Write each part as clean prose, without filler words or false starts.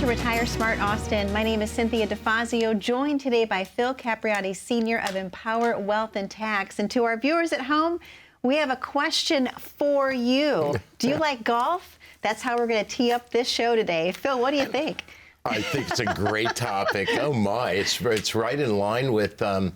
to Retire Smart Austin. My name is Cynthia DeFazio, joined today by Phil Capriotti, Senior of Empower Wealth and Tax. And to our viewers at home, we have a question for you. Do you like golf? That's how we're going to tee up this show today. Phil, what do you think? I think it's a great topic. Oh my, it's right in line with the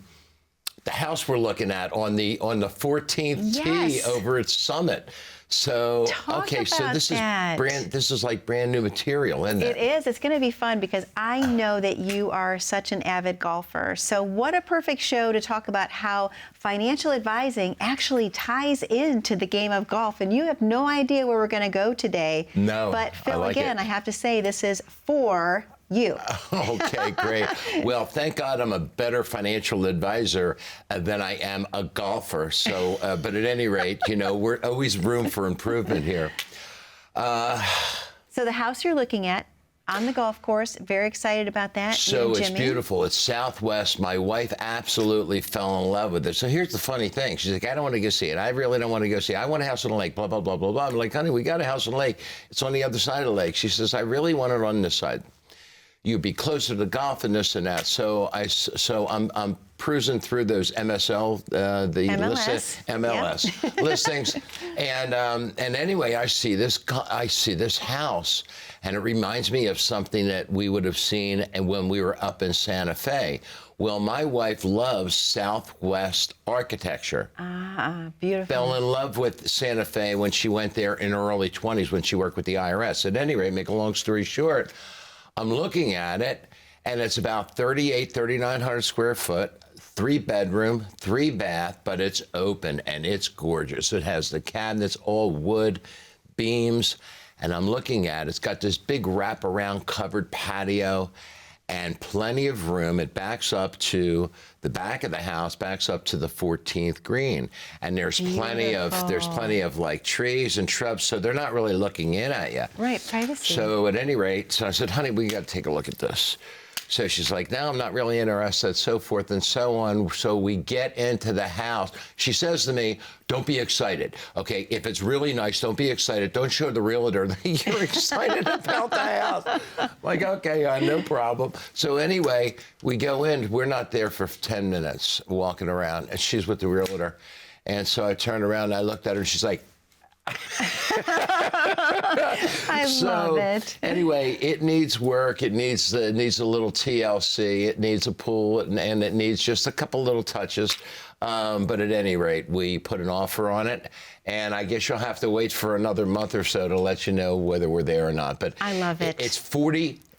house we're looking at on the 14th tee over at Summit. So this is like brand new material, isn't it? It is. It's going to be fun because I know that you are such an avid golfer. So what a perfect show to talk about how financial advising actually ties into the game of golf. And you have no idea where we're going to go today. No. But Phil, again, I have to say this is for you. Okay, great. Well, thank God I'm a better financial advisor than I am a golfer. So, but at any rate, you know, we're always room for improvement here. So the house you're looking at on the golf course, very excited about that. So it's beautiful. It's Southwest. My wife absolutely fell in love with it. So here's the funny thing. She's like, I don't want to go see it. I really don't want to go see it. I want a house on the lake, blah, blah, blah, blah, blah. I'm like, honey, we got a house on the lake. It's on the other side of the lake. She says, I really want it on this side. You'd be closer to golf and this and that. So I'm cruising through those MLS listings, and anyway, I see this house, and it reminds me of something that we would have seen when we were up in Santa Fe. Well, my wife loves Southwest architecture. Beautiful. Fell in love with Santa Fe when she went there in her early 20s when she worked with the IRS. At any rate, make a long story short, I'm looking at it, and it's about 3,900 square foot, 3-bedroom, 3-bath, but it's open and it's gorgeous. It has the cabinets, all wood, beams, and I'm looking at it. It's got this big wraparound covered patio and plenty of room. It backs up to the back of the house, backs up to the 14th green, and there's plenty of like trees and shrubs, so they're not really looking in at you. Right, privacy. So at any rate, so I said, honey, we got to take a look at this. So she's like, no, I'm not really interested, so forth and so on. So we get into the house. She says to me, don't be excited. Okay, if it's really nice, don't be excited. Don't show the realtor that you're excited about the house. I'm like, okay, no problem. So anyway, we go in. We're not there for 10 minutes walking around, and she's with the realtor. And so I turned around, and I looked at her, and she's like, I love it. Anyway, it needs work. It needs a little TLC. It needs a pool, and it needs just a couple little touches. But at any rate, we put an offer on it, and I guess you'll have to wait for another month or so to let you know whether we're there or not. But I love it.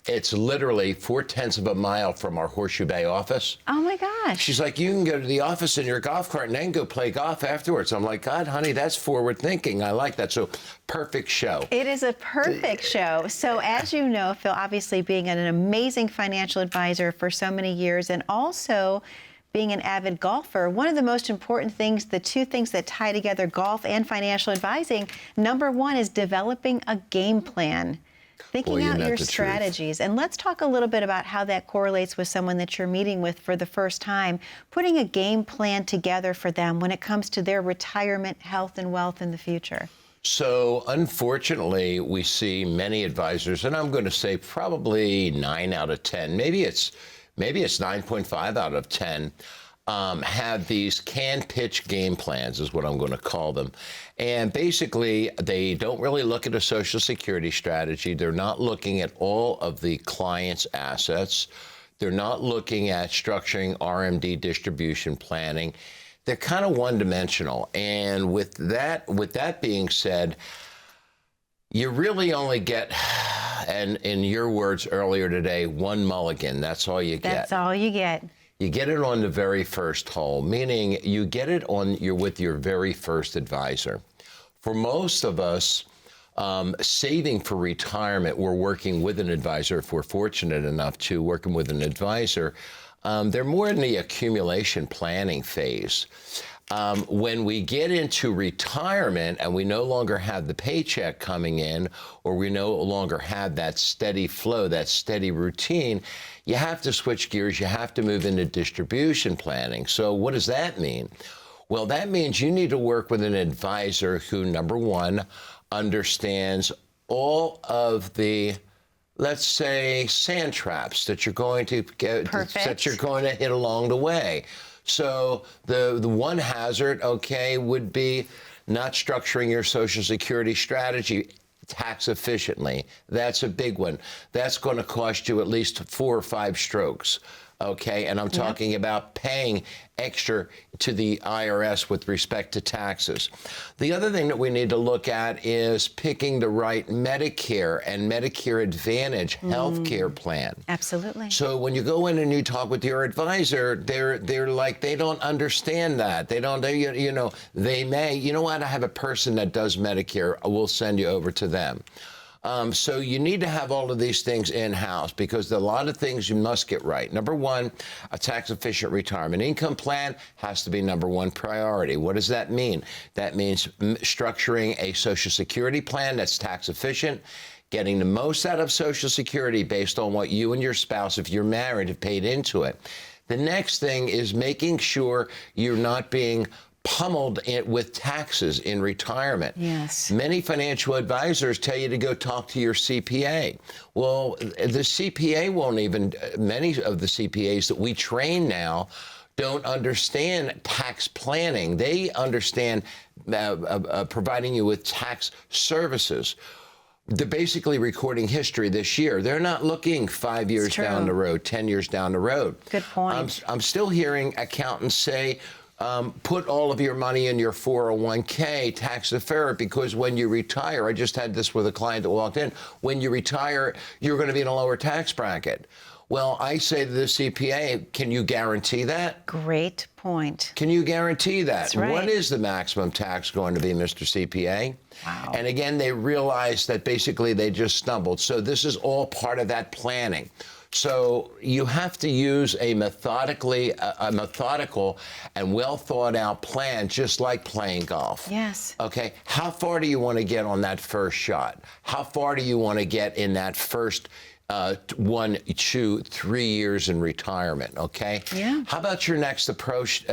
It's literally 0.4 of a mile from our Horseshoe Bay office. Oh my gosh. She's like, you can go to the office in your golf cart and then go play golf afterwards. I'm like, God, honey, that's forward thinking. I like that. So perfect show. It is a perfect show. So as you know, Phil, obviously being an amazing financial advisor for so many years and also being an avid golfer, one of the most important things, the two things that tie together golf and financial advising, number one is developing a game plan. Thinking out your strategies. And let's talk a little bit about how that correlates with someone that you're meeting with for the first time, putting a game plan together for them when it comes to their retirement, health, and wealth in the future. So unfortunately, we see many advisors, and I'm going to say probably 9 out of 10, maybe it's 9.5 out of 10, have these can pitch game plans, is what I'm going to call them. And basically, they don't really look at a Social Security strategy. They're not looking at all of the client's assets. They're not looking at structuring RMD distribution planning. They're kind of one-dimensional. And with that being said, you really only get, and in your words earlier today, one mulligan. That's all you get. That's all you get. You get it on the very first hole, meaning you get it with your very first advisor. For most of us, saving for retirement, we're working with an advisor, if we're fortunate enough to working with an advisor. They're more in the accumulation planning phase. When we get into retirement and we no longer have the paycheck coming in, or we no longer have that steady flow, that steady routine, you have to switch gears. You have to move into distribution planning. So what does that mean? Well, that means you need to work with an advisor who, number one, understands all of the let's say, sand traps that you're going to get, Perfect. that you're going to hit along the way. So the one hazard, okay, would be not structuring your Social Security strategy tax efficiently. That's a big one. That's going to cost you at least 4 or 5 strokes. Okay, and I'm talking about paying extra to the IRS with respect to taxes. The other thing that we need to look at is picking the right Medicare and Medicare Advantage health care plan. Absolutely. So when you go in and you talk with your advisor, they're like, they don't understand that. They don't, you know, they may, you know what, I have a person that does Medicare, we'll send you over to them. So you need to have all of these things in-house because there are a lot of things you must get right. Number one, a tax-efficient retirement income plan has to be number one priority. What does that mean? That means structuring a Social Security plan that's tax-efficient, getting the most out of Social Security based on what you and your spouse, if you're married, have paid into it. The next thing is making sure you're not being pummeled with taxes in retirement. Yes. Many financial advisors tell you to go talk to your CPA. Well, the CPA won't even, many of the CPAs that we train now don't understand tax planning. They understand providing you with tax services. They're basically recording history this year. They're not looking 5 years down the road, 10 years down the road. Good point. I'm still hearing accountants say, put all of your money in your 401k, tax deferred, because when you retire, I just had this with a client that walked in, when you retire, you're going to be in a lower tax bracket. Well, I say to the CPA, can you guarantee that? Great point. Can you guarantee that? That's right. What is the maximum tax going to be, Mr. CPA? Wow. And again, they realized that basically they just stumbled. So this is all part of that planning. So you have to use a methodical and well thought out plan, just like playing golf. Yes. Okay. How far do you want to get on that first shot? How far do you want to get in that first 1, 2, 3 years in retirement? Okay. Yeah. How about your next approach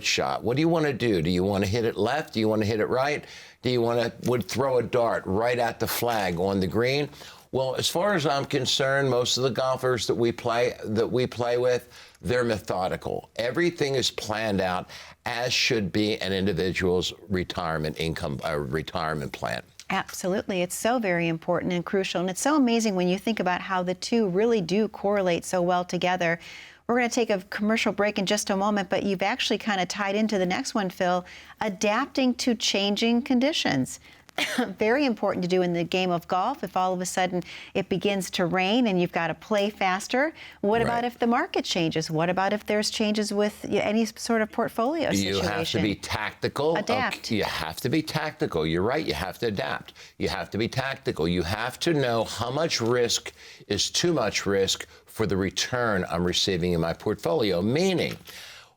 shot? What do you want to do? Do you want to hit it left? Do you want to hit it right? Do you want to throw a dart right at the flag on the green? Well, as far as I'm concerned, most of the golfers that we play with, they're methodical. Everything is planned out, as should be an individual's retirement plan. Absolutely. It's so very important and crucial. And it's so amazing when you think about how the two really do correlate so well together. We're going to take a commercial break in just a moment, but you've actually kind of tied into the next one, Phil, adapting to changing conditions. Very important to do in the game of golf. If all of a sudden it begins to rain and you've got to play faster, what about if the market changes? What about if there's changes with any sort of portfolio situation? You have to be tactical. Adapt. Okay, you have to be tactical. You're right. You have to adapt. You have to be tactical. You have to know how much risk is too much risk for the return I'm receiving in my portfolio. Meaning,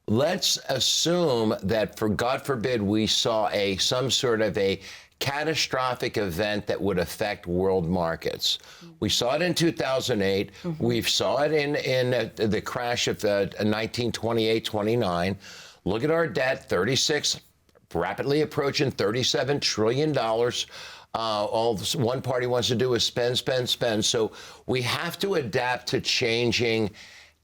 let's assume that, for God forbid, we saw some sort of a catastrophic event that would affect world markets. We saw it in 2008. We saw it in the crash of 1928-29. Look at our debt, 36, rapidly approaching $37 trillion. All one party wants to do is spend, spend, spend. So we have to adapt to changing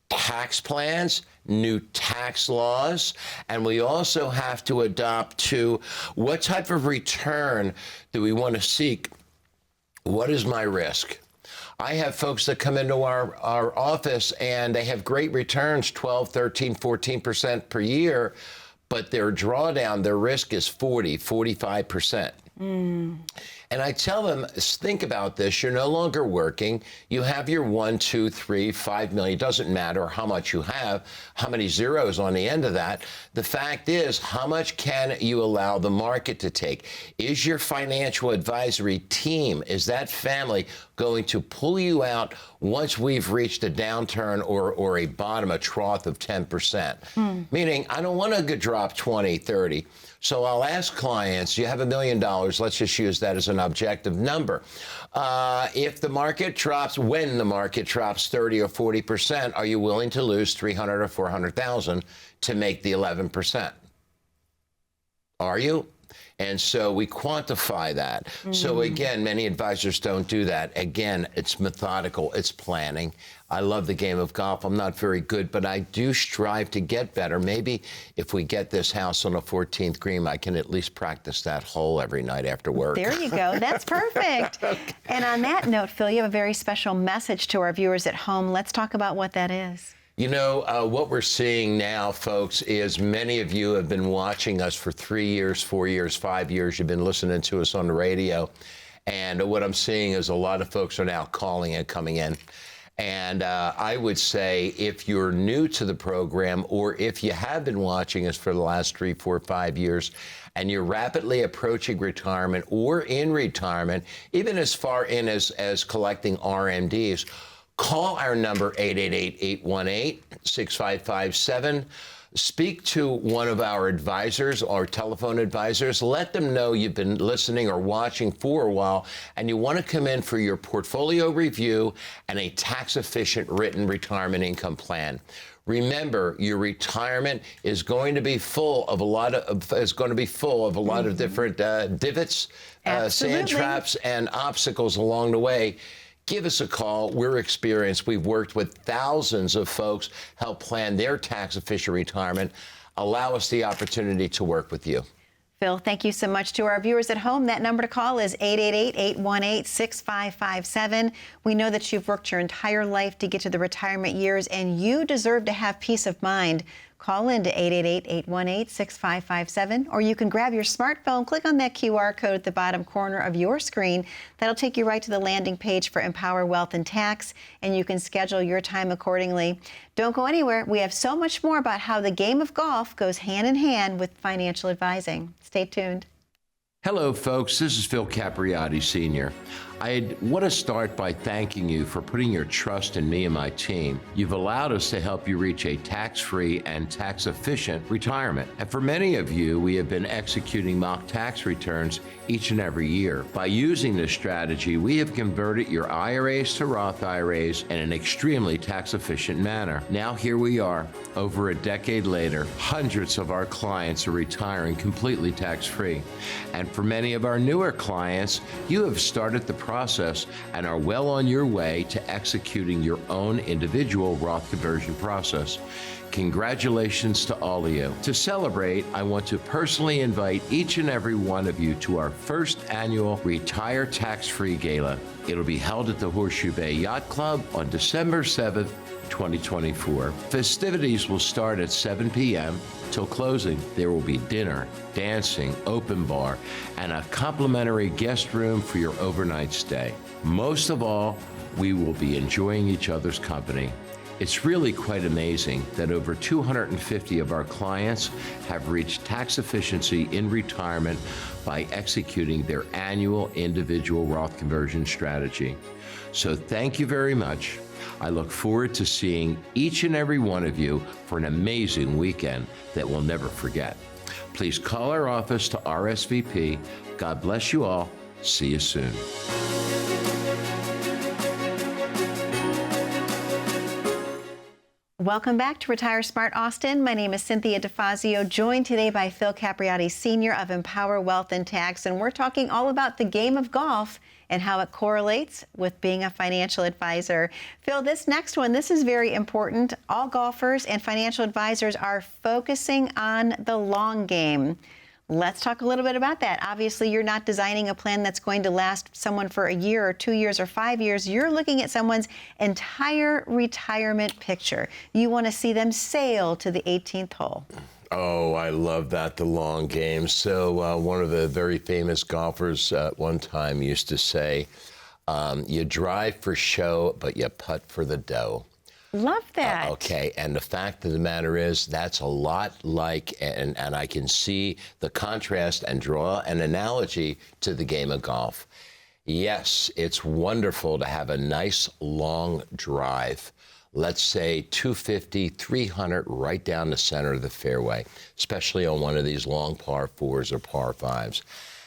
tax plans, new tax laws, and we also have to adopt to what type of return do we want to seek? What is my risk? I have folks that come into our office and they have great returns, 12, 13, 14% per year, but their drawdown, their risk is 40, 45%. And I tell them, think about this. You're no longer working. You have your 1, 2, 3, 5 million. It doesn't matter how much you have, how many zeros on the end of that. The fact is, how much can you allow the market to take? Is your financial advisory team, is that family going to pull you out once we've reached a downturn or a bottom, a trough of 10%? Meaning, I don't want to drop 20, 30. So I'll ask clients, you have $1 million, let's just use that as an objective number. If the market drops, when the market drops 30 or 40%, are you willing to lose 300 or 400,000 to make the 11%? Are you? And so we quantify that. So again, many advisors don't do that. Again, it's methodical, it's planning. I love the game of golf. I'm not very good, but I do strive to get better. Maybe if we get this house on a 14th green, I can at least practice that hole every night after work. There you go. That's perfect. And on that note, Phil, you have a very special message to our viewers at home. Let's talk about what that is. You know, what we're seeing now, folks, is many of you have been watching us for 3 years, 4 years, 5 years. You've been listening to us on the radio. And what I'm seeing is a lot of folks are now calling and coming in. And I would say if you're new to the program, or if you have been watching us for the last 3, 4, 5 years, and you're rapidly approaching retirement or in retirement, even as far in as collecting RMDs, call our number 888-818-6557. Speak to one of our advisors or telephone advisors. Let them know you've been listening or watching for a while and you want to come in for your portfolio review and a tax-efficient written retirement income plan. Remember, your retirement is going to be full of a lot of different divots, sand traps, and obstacles along the way. Give us a call. We're experienced. We've worked with thousands of folks, help plan their tax-efficient retirement. Allow us the opportunity to work with you. Phil, thank you so much. To our viewers at home, that number to call is 888-818-6557. We know that you've worked your entire life to get to the retirement years, and you deserve to have peace of mind. Call in to 888-818-6557, or you can grab your smartphone, click on that QR code at the bottom corner of your screen. That'll take you right to the landing page for Empower Wealth and Tax, and you can schedule your time accordingly. Don't go anywhere. We have so much more about how the game of golf goes hand in hand with financial advising. Stay tuned. Hello, folks. This is Phil Capriotti, Sr. I want to start by thanking you for putting your trust in me and my team. You've allowed us to help you reach a tax-free and tax-efficient retirement. And for many of you, we have been executing mock tax returns each and every year. By using this strategy, we have converted your IRAs to Roth IRAs in an extremely tax-efficient manner. Now here we are, over a decade later, hundreds of our clients are retiring completely tax-free. And for many of our newer clients, you have started the process and are well on your way to executing your own individual Roth conversion process. Congratulations to all of you. To celebrate, I want to personally invite each and every one of you to our first annual Retire Tax-Free Gala. It'll be held at the Horseshoe Bay Yacht Club on December 7th, 2024. Festivities will start at 7 p.m. Till closing. There will be dinner, dancing, open bar, and a complimentary guest room for your overnight stay. Most of all, we will be enjoying each other's company. It's really quite amazing that over 250 of our clients have reached tax efficiency in retirement by executing their annual individual Roth conversion strategy. So thank you very much. I look forward to seeing each and every one of you for an amazing weekend that we'll never forget. Please call our office to RSVP. God bless you all. See you soon. Welcome back to Retire Smart Austin. My name is Cynthia DeFazio, joined today by Phil Capriotti, Sr. of Empower Wealth and Tax, and we're talking all about the game of golf and how it correlates with being a financial advisor. Phil, this next one, this is very important. All golfers and financial advisors are focusing on the long game. Let's talk a little bit about that. Obviously, you're not designing a plan that's going to last someone for a year or 2 years or 5 years. You're looking at someone's entire retirement picture. You want to see them sail to the 18th hole. Oh, I love that, the long game. So one of the very famous golfers at one time used to say, you drive for show, but you putt for the dough. Love that. Okay, and the fact of the matter is that's a lot like, and I can see the contrast and draw an analogy to the game of golf. Yes, it's wonderful to have a nice long drive. Let's say 250, 300 right down the center of the fairway, especially on one of these long par fours or par fives.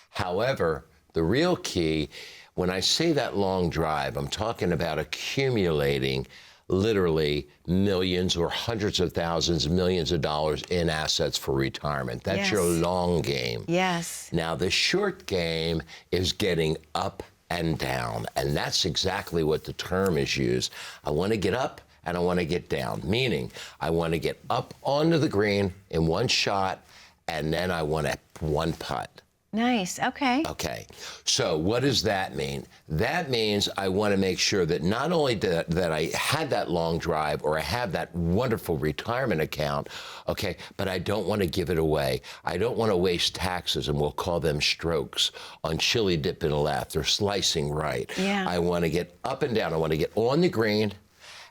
However, the real key, when I say that long drive, I'm talking about accumulating literally millions or hundreds of thousands, millions of dollars in assets for retirement. That's Yes. your long game. Yes. Now, the short game is getting up and down, and that's exactly what the term is used. I want to get up and I want to get down, meaning I want to get up onto the green in one shot, and then I want to one putt. Nice. Okay. Okay, so what does that mean? That means I want to make sure that not only that I had that long drive or I have that wonderful retirement account, okay, but I don't want to give it away. I don't want to waste taxes, and we'll call them strokes, on chili dipping left or slicing right. Yeah. I want to get up and down. I want to get on the green,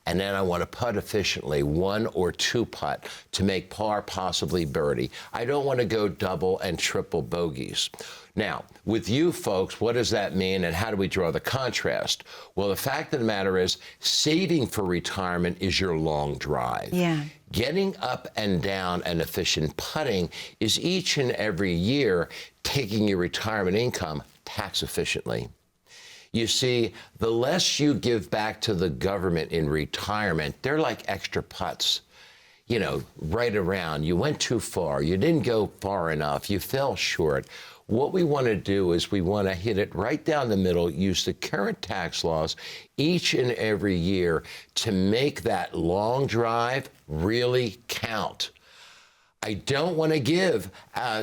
and then I want to putt efficiently, one or two putt to make par, possibly birdie. I don't want to go double and triple bogeys. Now, with you folks, what does that mean, and how do we draw the contrast? Well, the fact of the matter is, saving for retirement is your long drive. Yeah. Getting up and down and efficient putting is each and every year taking your retirement income tax efficiently. You see, the less you give back to the government in retirement, they're like extra putts. You know, right around. You went too far. You didn't go far enough. You fell short. What we want to do is we want to hit it right down the middle, use the current tax laws each and every year to make that long drive really count. I don't want to give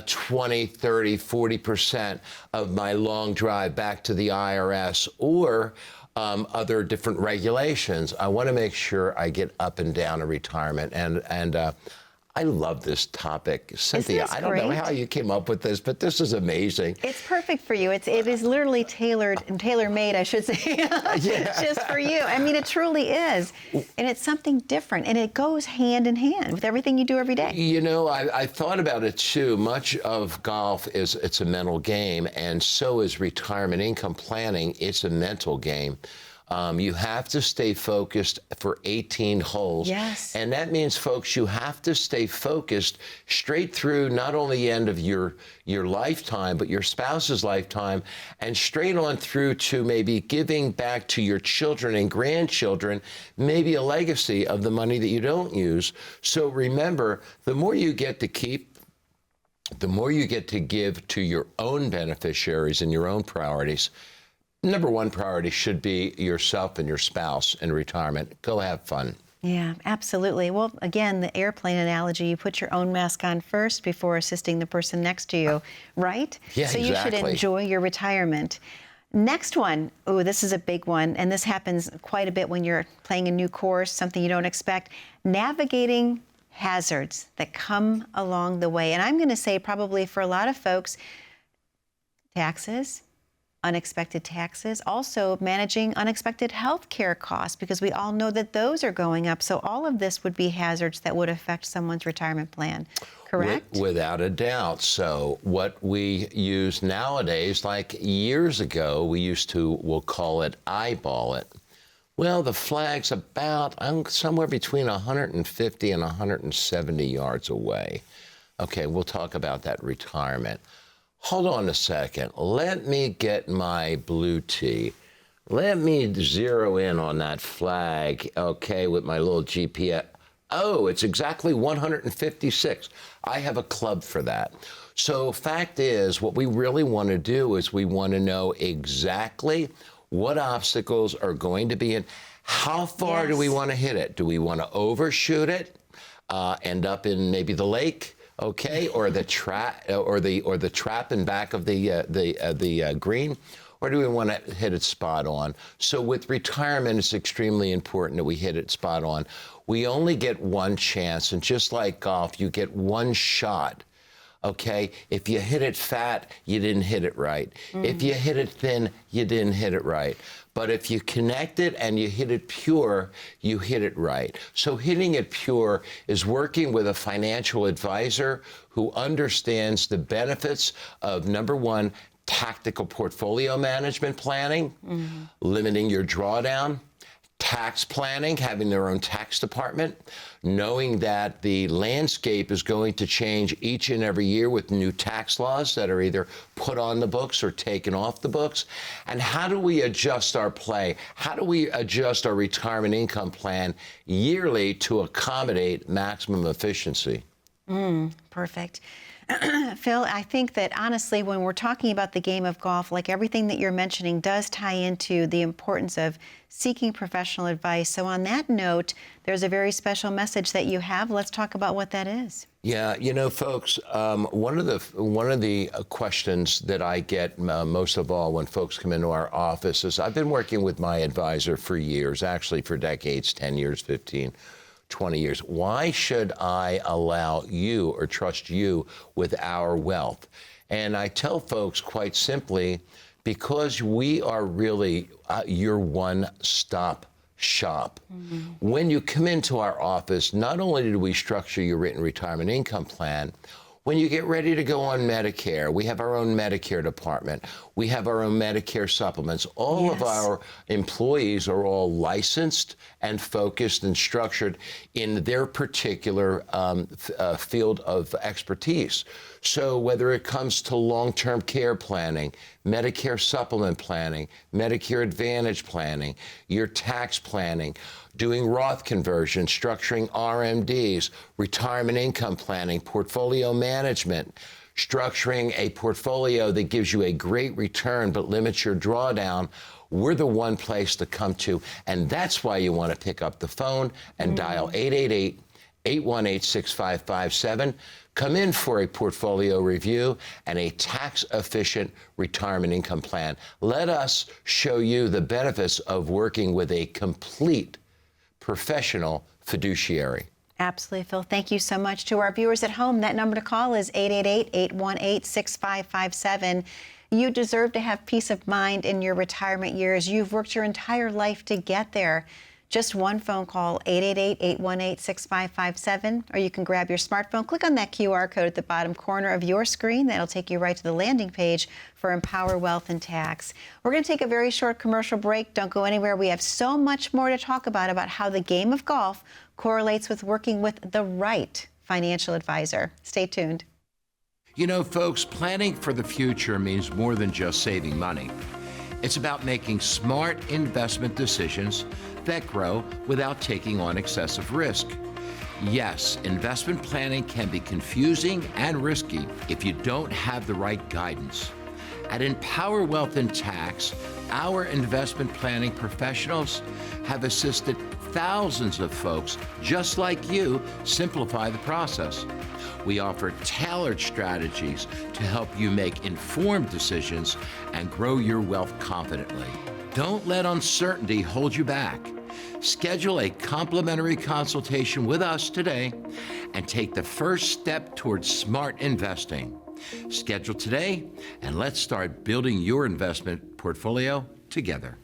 20, 30, 40% of my long drive back to the IRS or other different regulations. I want to make sure I get up and down in retirement. And I love this topic. Cynthia, I don't know how you came up with this, but this is amazing. It's perfect for you. It is literally tailored and tailor-made, I should say, just for you. I mean, it truly is. And it's something different. And it goes hand in hand with everything you do every day. You know, I thought about it too. Much of golf it's a mental game, and so is retirement income planning. It's a mental game. You have to stay focused for 18 holes. Yes. And that means, folks, you have to stay focused straight through not only the end of your lifetime, but your spouse's lifetime, and straight on through to maybe giving back to your children and grandchildren, maybe a legacy of the money that you don't use. So remember, the more you get to keep, the more you get to give to your own beneficiaries and your own priorities. Number one priority should be yourself and your spouse in retirement. Go have fun. Yeah, absolutely. Well, again, the airplane analogy, you put your own mask on first before assisting the person next to you, right? Yeah, so exactly. You should enjoy your retirement. Next one, oh, this is a big one, and this happens quite a bit when you're playing a new course, something you don't expect. Navigating hazards that come along the way. And I'm going to say probably for a lot of folks, taxes, unexpected taxes, also managing unexpected health care costs, because we all know that those are going up. So all of this would be hazards that would affect someone's retirement plan, correct? Without a doubt. So what we use nowadays, like years ago, we used to, we'll call it eyeball it. Well, the flag's about somewhere between 150 and 170 yards away. Okay, we'll talk about that retirement. Hold on a second. Let me get my blue tee. Let me zero in on that flag, okay, with my little GPS. Oh, it's exactly 156. I have a club for that. So fact is, what we really want to do is we want to know exactly what obstacles are going to be in. How far do we want to hit it? Do we want to overshoot it, end up in maybe the lake? Okay, or the trap, or the trap in back of the green, or do we want to hit it spot on? So with retirement, it's extremely important that we hit it spot on. We only get one chance, and just like golf, you get one shot. Okay, if you hit it fat, you didn't hit it right. If you hit it thin, you didn't hit it right. But if you connect it and you hit it pure, you hit it right. So hitting it pure is working with a financial advisor who understands the benefits of, number one, tactical portfolio management planning, limiting your drawdown, tax planning, having their own tax department, knowing that the landscape is going to change each and every year with new tax laws that are either put on the books or taken off the books. And how do we adjust our play? How do we adjust our retirement income plan yearly to accommodate maximum efficiency? Perfect. Phil, I think that honestly, when we're talking about the game of golf, like everything that you're mentioning does tie into the importance of seeking professional advice. So on that note, there's a very special message that you have. Let's talk about what that is. Yeah, you know, folks, one of the questions that I get most of all when folks come into our office is, I've been working with my advisor for years, actually for decades, 10 years, 15, 20 years. Why should I allow you or trust you with our wealth? And I tell folks quite simply, because we are really your one-stop shop. When you come into our office, not only do we structure your written retirement income plan, when you get ready to go on Medicare, we have our own Medicare department. We have our own Medicare supplements. All of our employees are all licensed and focused and structured in their particular field of expertise. So whether it comes to long-term care planning, Medicare supplement planning, Medicare Advantage planning, your tax planning, doing Roth conversion, structuring RMDs, retirement income planning, portfolio management, structuring a portfolio that gives you a great return but limits your drawdown, we're the one place to come to. And that's why you want to pick up the phone and dial 888-818-6557. Come in for a portfolio review and a tax-efficient retirement income plan. Let us show you the benefits of working with a complete professional fiduciary. Absolutely, Phil. Thank you so much. To our viewers at home, that number to call is 888-818-6557. You deserve to have peace of mind in your retirement years. You've worked your entire life to get there. Just one phone call, 888-818-6557, or you can grab your smartphone, click on that QR code at the bottom corner of your screen. That'll take you right to the landing page for Empower Wealth and Tax. We're going to take a very short commercial break. Don't go anywhere. We have so much more to talk about how the game of golf correlates with working with the right financial advisor. Stay tuned. You know, folks, planning for the future means more than just saving money. It's about making smart investment decisions that grow without taking on excessive risk. Yes, investment planning can be confusing and risky if you don't have the right guidance. At Empower Wealth and Tax, our investment planning professionals have assisted thousands of folks just like you simplify the process. We offer tailored strategies to help you make informed decisions and grow your wealth confidently. Don't let uncertainty hold you back. Schedule a complimentary consultation with us today and take the first step towards smart investing. Schedule today, and let's start building your investment portfolio together.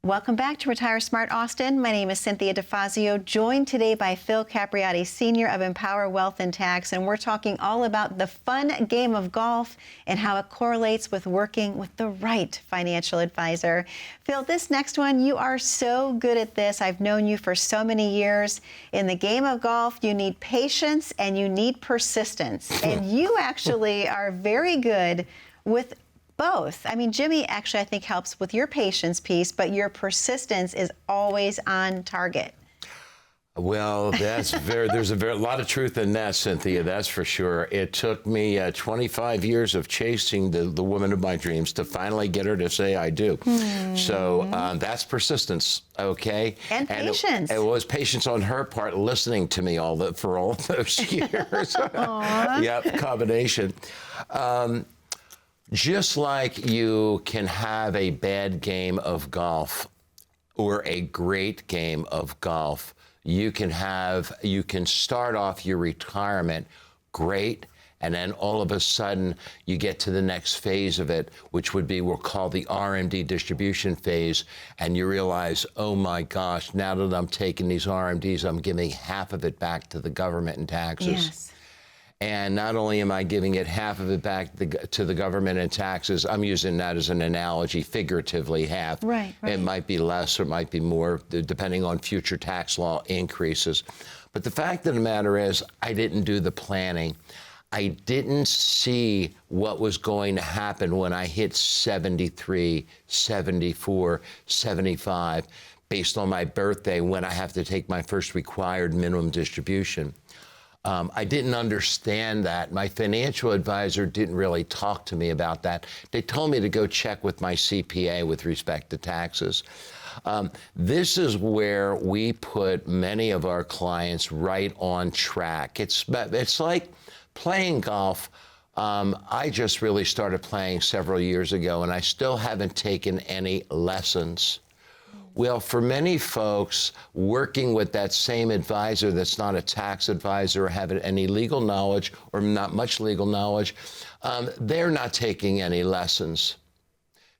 Welcome back to Retire Smart Austin. My name is Cynthia DeFazio, joined today by Phil Capriotti, Senior of Empower Wealth and Tax, and we're talking all about the fun game of golf and how it correlates with working with the right financial advisor. Phil, this next one, you are so good at this. I've known you for so many years. In the game of golf, you need patience and you need persistence, and you actually are very good with both. I mean, Jimmy actually, I think, helps with your patience piece, but your persistence is always on target. Well, there's a lot of truth in that, Cynthia, that's for sure. It took me 25 years of chasing the woman of my dreams to finally get her to say I do. So that's persistence, okay? And patience. It was patience on her part, listening to me for all those years. Yep, combination. Just like you can have a bad game of golf or a great game of golf, you can start off your retirement great, and then all of a sudden you get to the next phase of it, which would be, we'll call the RMD distribution phase, and you realize, oh my gosh, now that I'm taking these RMDs, I'm giving half of it back to the government in taxes. Yes. And not only am I giving it half of it back to the government in taxes, I'm using that as an analogy, figuratively half. Right. It might be less or it might be more, depending on future tax law increases. But the fact of the matter is, I didn't do the planning. I didn't see what was going to happen when I hit 73, 74, 75, based on my birthday, when I have to take my first required minimum distribution. I didn't understand that. My financial advisor didn't really talk to me about that. They told me to go check with my CPA with respect to taxes. This is where we put many of our clients right on track. It's like playing golf. I just really started playing several years ago, and I still haven't taken any lessons. Well, for many folks, working with that same advisor that's not a tax advisor or having any legal knowledge or not much legal knowledge, they're not taking any lessons.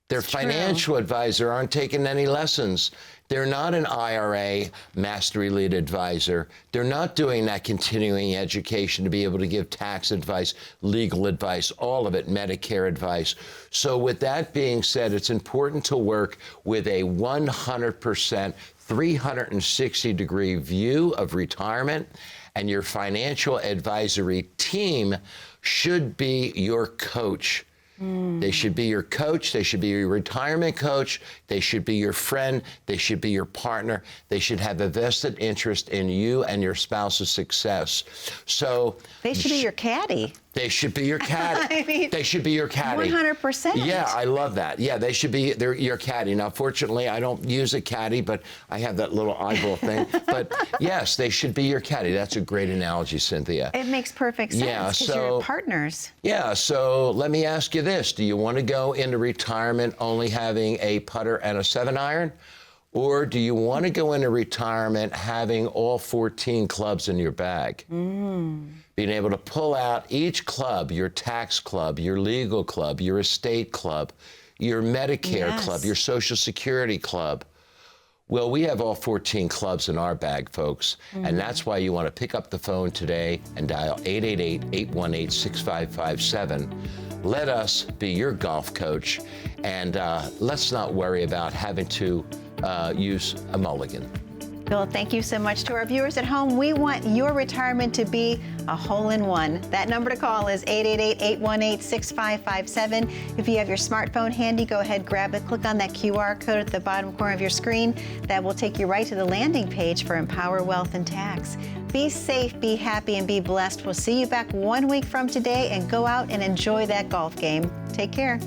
Their financial advisor aren't taking any lessons. They're not an IRA master elite advisor. They're not doing that continuing education to be able to give tax advice, legal advice, all of it, Medicare advice. So with that being said, it's important to work with a 100% 360-degree view of retirement, and your financial advisory team should be your coach. They should be your coach. They should be your retirement coach. They should be your friend. They should be your partner. They should have a vested interest in you and your spouse's success. So they should be your caddy. They should be your caddy. I mean, they should be your caddy. 100%. Yeah, I love that. Yeah, they should be your caddy. Now, fortunately, I don't use a caddy, but I have that little eyeball thing. But yes, they should be your caddy. That's a great analogy, Cynthia. It makes perfect sense because you're partners. Yeah, so let me ask you this. Do you want to go into retirement only having a putter and a 7-iron? Or do you want to go into retirement having all 14 clubs in your bag? Being able to pull out each club, your tax club, your legal club, your estate club, your Medicare club, your Social Security club. Well, we have all 14 clubs in our bag, folks. And that's why you want to pick up the phone today and dial 888-818-6557. Let us be your golf coach, and let's not worry about having to use a mulligan. Bill, thank you so much. To our viewers at home, we want your retirement to be a hole-in-one. That number to call is 888-818-6557. If you have your smartphone handy, go ahead, grab it, click on that QR code at the bottom corner of your screen. That will take you right to the landing page for Empower Wealth and Tax. Be safe, be happy, and be blessed. We'll see you back 1 week from today, and go out and enjoy that golf game. Take care.